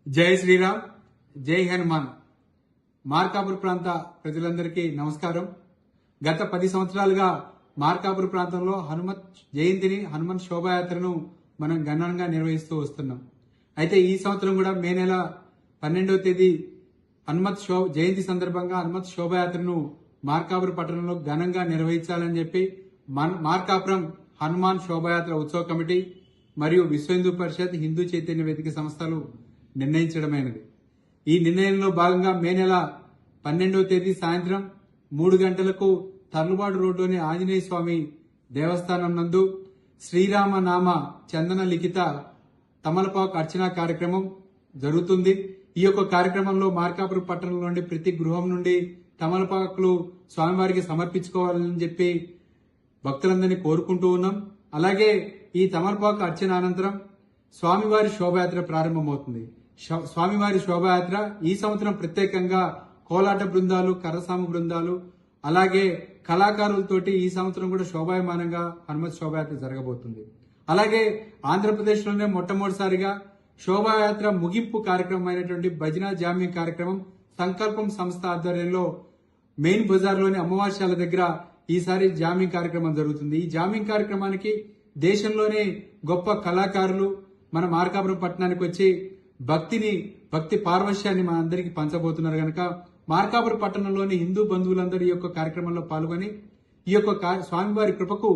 జై శ్రీరామ్, జై హనుమాన్. మార్కాపూర్ ప్రాంత ప్రజలందరికీ నమస్కారం. గత 10 సంవత్సరాలుగా మార్కాపూర్ ప్రాంతంలో హనుమత్ జయంతిని, హనుమన్ శోభాయాత్రను మనం ఘనంగా నిర్వహిస్తూ వస్తున్నాం. అయితే ఈ సంవత్సరం కూడా మే నెల 12వ తేదీ హనుమత్ జయంతి సందర్భంగా హనుమత్ శోభాయాత్రను మార్కాపూర్ పట్టణంలో ఘనంగా నిర్వహించాలని చెప్పి మార్కాపురం హనుమాన్ శోభాయాత్ర ఉత్సవ కమిటీ మరియు విశ్వ హిందూ పరిషత్, హిందూ చైతన్య వేదిక సంస్థలు నిర్ణయించడమైనది. ఈ నిర్ణయంలో భాగంగా మే నెల 12వ తేదీ సాయంత్రం 3 గంటలకు తర్లుబాటు రోడ్లోని ఆంజనేయ స్వామి దేవస్థానం నందు శ్రీరామ నామ చందన లిఖిత తమలపాకు అర్చన కార్యక్రమం జరుగుతుంది. ఈ యొక్క కార్యక్రమంలో మార్కాపురం పట్టణంలోని ప్రతి గృహం నుండి తమలపాకులు స్వామివారికి సమర్పించుకోవాలని చెప్పి భక్తులందరినీ కోరుకుంటూ ఉన్నాం. అలాగే ఈ తమలపాకు అర్చన అనంతరం స్వామివారి శోభయాత్ర ప్రారంభమవుతుంది. స్వామివారి శోభయాత్ర ఈ సంవత్సరం ప్రత్యేకంగా కోలాట బృందాలు, కర్రసాము బృందాలు, అలాగే కళాకారులతోటి ఈ సంవత్సరం కూడా శోభాయమానంగా హనుమత్ శోభయాత్ర జరగబోతుంది. అలాగే ఆంధ్రప్రదేశ్లోనే మొట్టమొదటిసారిగా శోభాయాత్ర ముగింపు కార్యక్రమం అయినటువంటి భజన జామ్యం కార్యక్రమం సంకల్పం సంస్థ ఆధ్వర్యంలో మెయిన్ బజార్లోని అమ్మవారిశాల దగ్గర ఈసారి జామ్యం కార్యక్రమం జరుగుతుంది. ఈ జామ్యం కార్యక్రమానికి దేశంలోనే గొప్ప కళాకారులు మన మార్కాపురం పట్టణానికి వచ్చి భక్తి పార్వశ్యాన్ని మన అందరికీ పంచబోతున్నారు కనుక మార్కాపురం పట్టణంలోని హిందూ బంధువులందరూ ఈ యొక్క కార్యక్రమంలో పాల్గొని ఈ యొక్క స్వామివారి కృపకు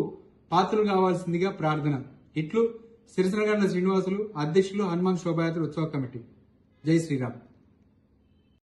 పాత్రలు కావాల్సిందిగా ప్రార్థన. ఇట్లు సిరిసినగండ్ల శ్రీనివాసులు, అధ్యక్షులు, హనుమాన్ శోభాయాత్ర ఉత్సవ కమిటీ. జై శ్రీరామ్.